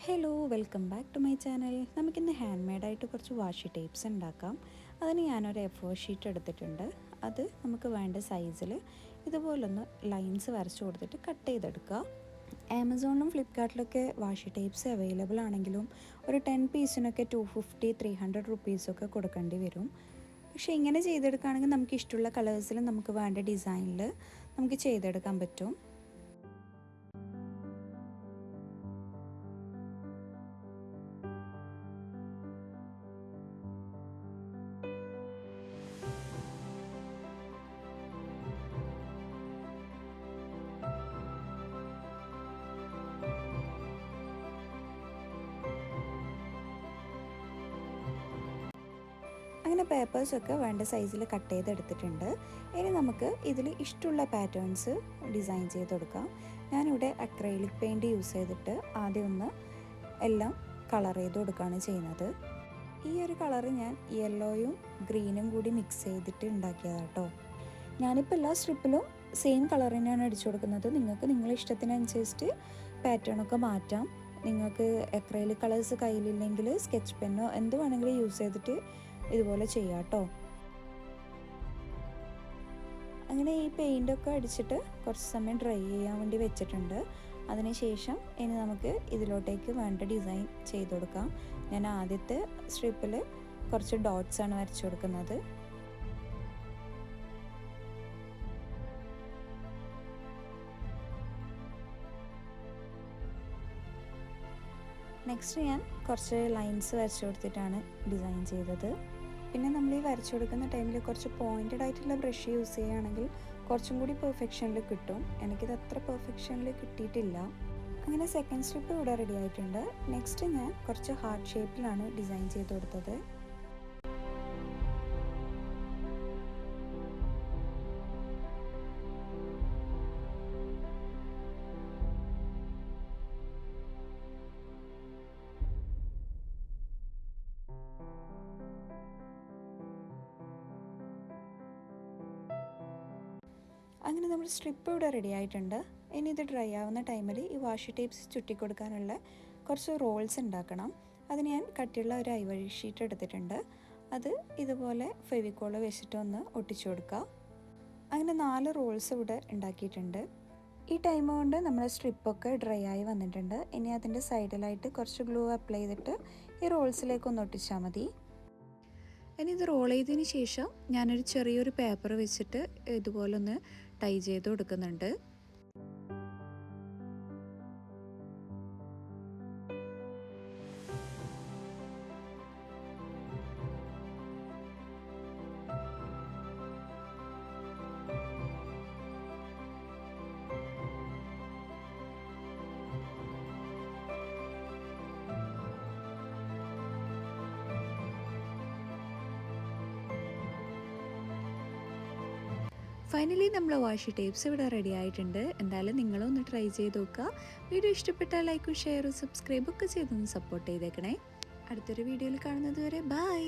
Hello welcome back to my channel. നമുക്കിന്ന് hand മെയ്ഡായിട്ട് കുറച്ച് വാഷി ടേപ്സ് ഉണ്ടാക്കാം. അതിന് ഞാനൊരു A4 ഷീറ്റ് എടുത്തിട്ടുണ്ട്. അത് നമുക്ക് വേണ്ട സൈസിൽ ഇതുപോലൊന്ന് ലൈൻസ് വരച്ച് കൊടുത്തിട്ട് കട്ട് ചെയ്തെടുക്കുക. ആമസോണിലും ഫ്ലിപ്കാർട്ടിലൊക്കെ വാഷി ടേപ്സ് അവൈലബിൾ ആണെങ്കിലും ഒരു 10 പീസിനൊക്കെ 250-300 റുപ്പീസൊക്കെ കൊടുക്കേണ്ടി വരും. പക്ഷേ ഇങ്ങനെ ചെയ്തെടുക്കുകയാണെങ്കിൽ നമുക്ക് ഇഷ്ടമുള്ള കളേഴ്സിൽ നമുക്ക് വേണ്ട ഡിസൈനിൽ നമുക്ക് ചെയ്തെടുക്കാൻ പറ്റും. അങ്ങനെ പേപ്പേഴ്സൊക്കെ വേണ്ട സൈസിൽ കട്ട് ചെയ്തെടുത്തിട്ടുണ്ട്. ഇനി നമുക്ക് ഇതിൽ ഇഷ്ടമുള്ള പാറ്റേൺസ് ഡിസൈൻ ചെയ്ത് കൊടുക്കാം. ഞാനിവിടെ അക്രൈലിക് പെയിൻറ്റ് യൂസ് ചെയ്തിട്ട് ആദ്യം ഒന്ന് എല്ലാം കളർ ചെയ്ത് കൊടുക്കുകയാണ് ചെയ്യുന്നത്. ഈ ഒരു കളറ് ഞാൻ യെല്ലോയും ഗ്രീനും കൂടി മിക്സ് ചെയ്തിട്ട് ഉണ്ടാക്കിയതാണ് കേട്ടോ. ഞാനിപ്പോൾ എല്ലാ സ്ട്രിപ്പിലും സെയിം കളർ തന്നെയാണ് അടിച്ചു കൊടുക്കുന്നത്. നിങ്ങൾക്ക് നിങ്ങളുടെ ഇഷ്ടത്തിനനുസരിച്ചിട്ട് പാറ്റേണൊക്കെ മാറ്റാം. നിങ്ങൾക്ക് അക്രൈലിക് കളേഴ്സ് കയ്യിലില്ലെങ്കിൽ സ്കെച്ച് പെന്നോ എന്ത് വേണമെങ്കിലും യൂസ് ചെയ്തിട്ട് ഇതുപോലെ ചെയ്യാം കേട്ടോ. അങ്ങനെ ഈ പെയിൻ്റൊക്കെ അടിച്ചിട്ട് കുറച്ച് സമയം ഡ്രൈ ചെയ്യാൻ വേണ്ടി വെച്ചിട്ടുണ്ട്. അതിനുശേഷം ഇനി നമുക്ക് ഇതിലോട്ടേക്ക് വേണ്ട ഡിസൈൻ ചെയ്ത് കൊടുക്കാം. ഞാൻ ആദ്യത്തെ സ്ട്രിപ്പിൽ കുറച്ച് ഡോട്ട്സ് ആണ് വരച്ചു കൊടുക്കുന്നത്. നെക്സ്റ്റ് ഞാൻ കുറച്ച് ലൈൻസ് വരച്ചു കൊടുത്തിട്ടാണ് ഡിസൈൻ ചെയ്തത്. പിന്നെ നമ്മൾ ഈ വരച്ചു കൊടുക്കുന്ന ടൈമിൽ കുറച്ച് പോയിൻറ്റഡ് ആയിട്ടുള്ള ബ്രഷ് യൂസ് ചെയ്യുകയാണെങ്കിൽ കുറച്ചും കൂടി പെർഫെക്ഷനിൽ കിട്ടും. എനിക്കിത് അത്ര പെർഫെക്ഷനിൽ കിട്ടിയിട്ടില്ല. അങ്ങനെ സെക്കൻഡ് സ്ട്രിപ്പ് ഇവിടെ റെഡി ആയിട്ടുണ്ട്. നെക്സ്റ്റ് ഞാൻ കുറച്ച് ഹാർട്ട് ഷേപ്പിലാണ് ഡിസൈൻ ചെയ്ത് കൊടുത്തത്. അങ്ങനെ നമ്മൾ സ്ട്രിപ്പ് ഇവിടെ റെഡി ആയിട്ടുണ്ട്. ഇനി ഇത് ഡ്രൈ ആവുന്ന ടൈമിൽ ഈ വാഷി ടേപ്സ് ചുറ്റിക്കൊടുക്കാനുള്ള കുറച്ച് റോൾസ് ഉണ്ടാക്കണം. അതിന് ഞാൻ കട്ടിയുള്ള ഒരു ഐവറി ഷീറ്റ് എടുത്തിട്ടുണ്ട്. അത് ഇതുപോലെ ഫെവിക്കോൾ വെച്ചിട്ട് ഒന്ന് ഒട്ടിച്ചു കൊടുക്കുക. അങ്ങനെ 4 റോൾസ് ഇവിടെ ഉണ്ടാക്കിയിട്ടുണ്ട്. ഈ ടൈം കൊണ്ട് നമ്മുടെ സ്ട്രിപ്പൊക്കെ ഡ്രൈ ആയി വന്നിട്ടുണ്ട്. ഇനി അതിൻ്റെ സൈഡിലായിട്ട് കുറച്ച് ഗ്ലൂ അപ്ലൈ ചെയ്തിട്ട് ഈ റോൾസിലേക്ക് ഒന്ന് ഒട്ടിച്ചാൽ മതി. ഇനി ഇത് റോൾ ചെയ്തതിന് ശേഷം ഞാനൊരു ചെറിയൊരു പേപ്പർ വെച്ചിട്ട് ഇതുപോലെ ഒന്ന് ടൈ ചെയ്ത് കൊടുക്കുന്നുണ്ട്. ഫൈനലി നമ്മൾ വാഷി ടേപ്സ് ഇവിടെ റെഡി ആയിട്ടുണ്ട്. എന്തായാലും നിങ്ങളും ഒന്ന് ട്രൈ ചെയ്ത് നോക്കുക. വീഡിയോ ഇഷ്ടപ്പെട്ടാൽ ലൈക്കും ഷെയറും സബ്സ്ക്രൈബൊക്കെ ചെയ്തൊന്ന് സപ്പോർട്ട് ചെയ്തേക്കണേ. അടുത്തൊരു വീഡിയോയിൽ കാണുന്നത് വരെ ബൈ.